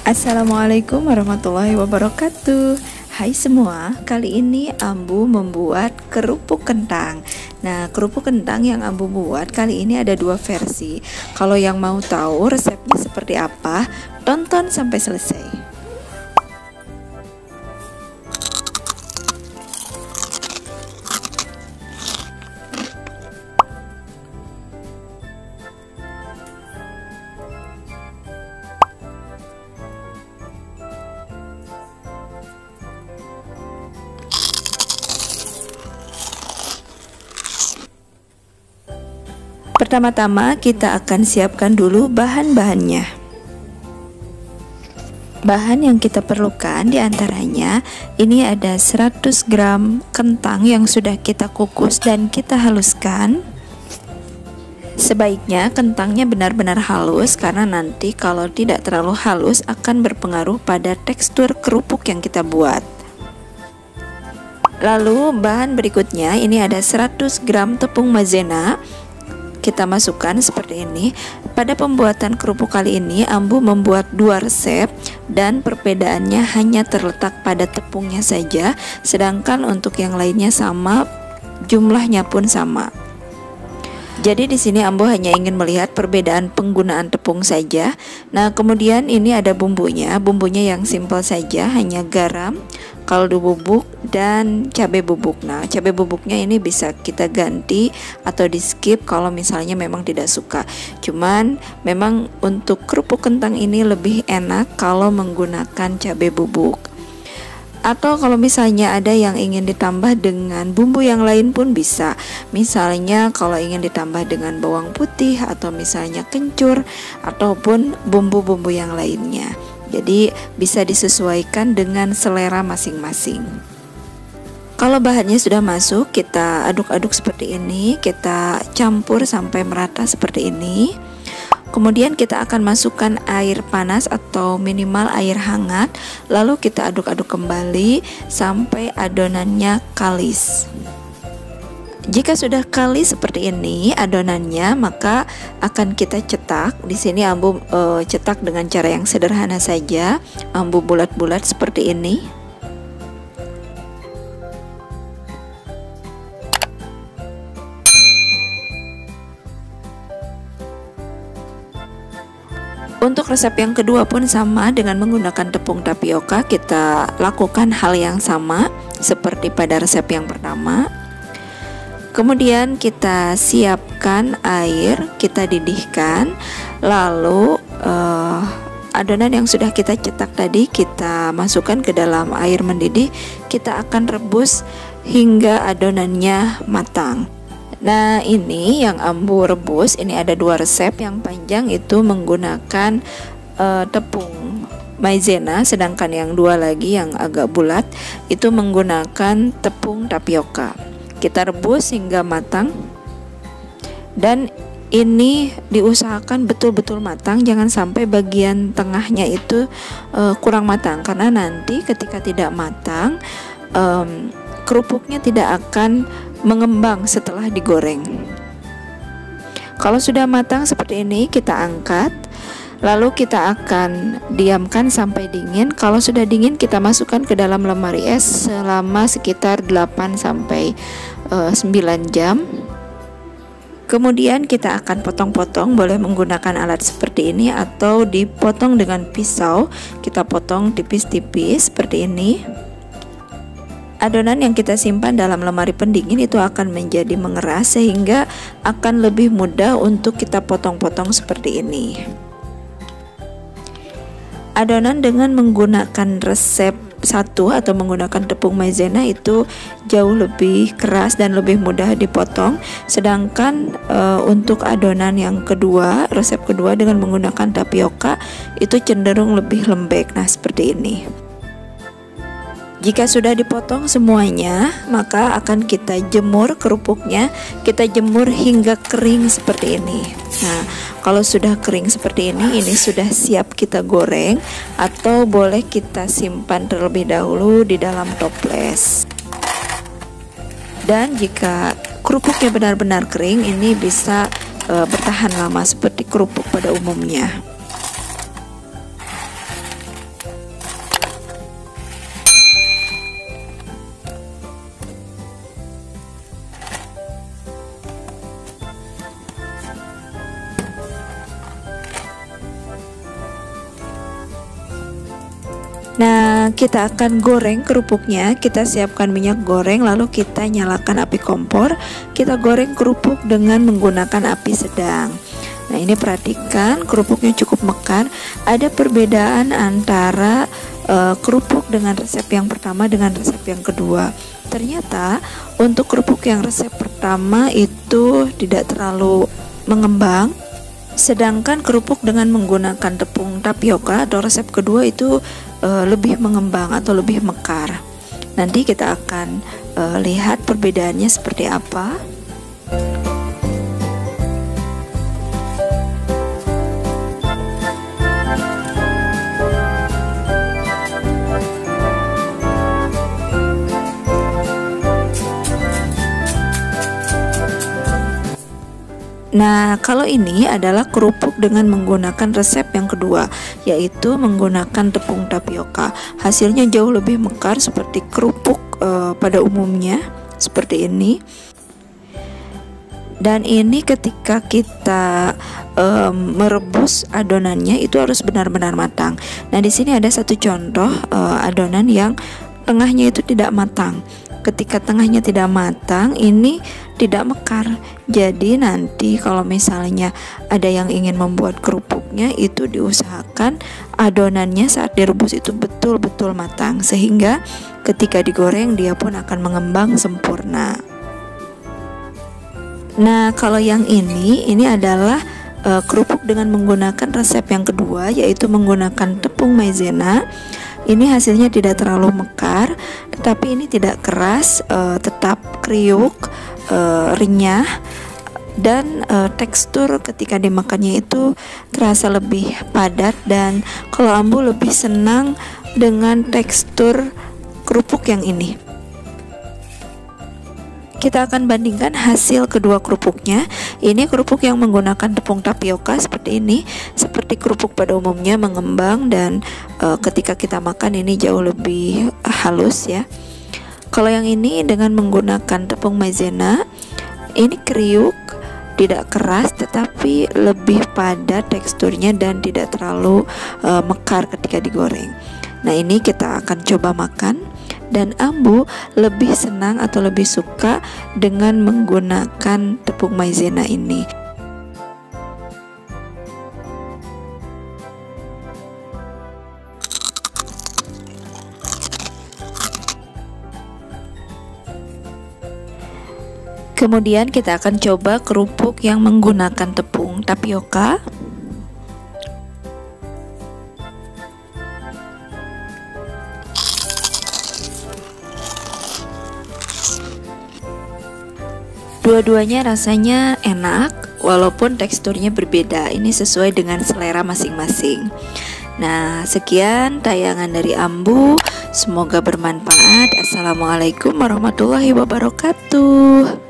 Assalamualaikum warahmatullahi wabarakatuh. Hai semua, kali ini Ambu membuat kerupuk kentang. Nah, kerupuk kentang yang Ambu buat kali ini ada dua versi. Kalau yang mau tahu resepnya seperti apa, tonton sampai selesai. Pertama-tama kita akan siapkan dulu bahan-bahannya. Bahan yang kita perlukan diantaranya ini ada 100 gram kentang yang sudah kita kukus dan kita haluskan. Sebaiknya kentangnya benar-benar halus karena nanti kalau tidak terlalu halus akan berpengaruh pada tekstur kerupuk yang kita buat. Lalu bahan berikutnya ini ada 100 gram tepung maizena. Kita masukkan seperti ini. Pada pembuatan kerupuk kali ini Ambu membuat dua resep dan perbedaannya hanya terletak pada tepungnya saja, sedangkan untuk yang lainnya sama, jumlahnya pun sama. Jadi di sini Ambu hanya ingin melihat perbedaan penggunaan tepung saja. Nah, kemudian ini ada bumbunya. Bumbunya yang simpel saja, hanya garam, kaldu bubuk, dan cabai bubuk. Nah, cabai bubuknya ini bisa kita ganti atau di skip kalau misalnya memang tidak suka. Cuman memang untuk kerupuk kentang ini lebih enak kalau menggunakan cabai bubuk. Atau kalau misalnya ada yang ingin ditambah dengan bumbu yang lain pun bisa. Misalnya kalau ingin ditambah dengan bawang putih atau misalnya kencur ataupun bumbu-bumbu yang lainnya. Jadi bisa disesuaikan dengan selera masing-masing. Kalau bahannya sudah masuk, kita aduk-aduk seperti ini, kita campur sampai merata seperti ini. Kemudian kita akan masukkan air panas atau minimal air hangat, lalu kita aduk-aduk kembali sampai adonannya kalis. Jika sudah kalis seperti ini adonannya, maka akan kita cetak. Di sini Ambu cetak dengan cara yang sederhana saja. Ambu bulat-bulat seperti ini. Untuk resep yang kedua pun sama, dengan menggunakan tepung tapioka kita lakukan hal yang sama seperti pada resep yang pertama. Kemudian kita siapkan air, kita didihkan, lalu adonan yang sudah kita cetak tadi kita masukkan ke dalam air mendidih. Kita akan rebus hingga adonannya matang. Nah, ini yang Ambu rebus, ini ada dua resep. Yang panjang itu menggunakan tepung maizena, sedangkan yang dua lagi yang agak bulat itu menggunakan tepung tapioka. Kita rebus hingga matang, dan ini diusahakan betul-betul matang, jangan sampai bagian tengahnya itu kurang matang, karena nanti ketika tidak matang kerupuknya tidak akan mengembang setelah digoreng. Kalau sudah matang seperti ini kita angkat, lalu kita akan diamkan sampai dingin. Kalau sudah dingin kita masukkan ke dalam lemari es selama sekitar 8 sampai 9 jam. Kemudian kita akan potong-potong, boleh menggunakan alat seperti ini atau dipotong dengan pisau. Kita potong tipis-tipis seperti ini. Adonan yang kita simpan dalam lemari pendingin itu akan menjadi mengeras sehingga akan lebih mudah untuk kita potong-potong seperti ini. Adonan dengan menggunakan resep 1 atau menggunakan tepung maizena itu jauh lebih keras dan lebih mudah dipotong, sedangkan untuk adonan yang kedua, resep kedua dengan menggunakan tapioka itu cenderung lebih lembek. Nah, seperti ini. Jika sudah dipotong semuanya, maka akan kita jemur kerupuknya. Kita jemur hingga kering seperti ini. Nah, kalau sudah kering seperti ini sudah siap kita goreng, atau boleh kita simpan terlebih dahulu di dalam toples. Dan jika kerupuknya benar-benar kering, ini bisa bertahan lama seperti kerupuk pada umumnya. Nah, kita akan goreng kerupuknya. Kita siapkan minyak goreng, lalu kita nyalakan api kompor. Kita goreng kerupuk dengan menggunakan api sedang. Nah, ini perhatikan kerupuknya cukup mekar. Ada perbedaan antara kerupuk dengan resep yang pertama dengan resep yang kedua. Ternyata untuk kerupuk yang resep pertama itu tidak terlalu mengembang, sedangkan kerupuk dengan menggunakan tepung tapioka atau resep kedua itu lebih mengembang atau lebih mekar. Nanti kita akan lihat perbedaannya seperti apa. Nah, kalau ini adalah kerupuk dengan menggunakan resep yang kedua, yaitu menggunakan tepung tapioka. Hasilnya jauh lebih mekar seperti kerupuk pada umumnya, seperti ini. Dan ini ketika kita merebus adonannya itu harus benar-benar matang. Nah, di sini ada satu contoh adonan yang tengahnya itu tidak matang. Ketika tengahnya tidak matang, ini tidak mekar. Jadi nanti kalau misalnya ada yang ingin membuat kerupuknya, itu diusahakan adonannya saat direbus itu betul-betul matang, sehingga ketika digoreng dia pun akan mengembang sempurna. Nah, kalau yang ini adalah kerupuk dengan menggunakan resep yang kedua, yaitu menggunakan tepung maizena. Ini hasilnya tidak terlalu mekar, tetapi ini tidak keras, tetap kriuk, renyah, dan tekstur ketika dimakannya itu terasa lebih padat. Dan kalau Ambu lebih senang dengan tekstur kerupuk yang ini. Kita akan bandingkan hasil kedua kerupuknya. Ini kerupuk yang menggunakan tepung tapioka seperti ini, seperti kerupuk pada umumnya mengembang, dan ketika kita makan ini jauh lebih halus ya. Kalau yang ini dengan menggunakan tepung maizena, ini kriuk, tidak keras tetapi lebih padat teksturnya dan tidak terlalu mekar ketika digoreng. Nah, ini kita akan coba makan. Dan Ambu lebih senang atau lebih suka dengan menggunakan tepung maizena ini. Kemudian kita akan coba kerupuk yang menggunakan tepung tapioka. Dua-duanya rasanya enak, walaupun teksturnya berbeda. Ini sesuai dengan selera masing-masing. Nah, sekian tayangan dari Ambu. Semoga bermanfaat. Assalamualaikum warahmatullahi wabarakatuh.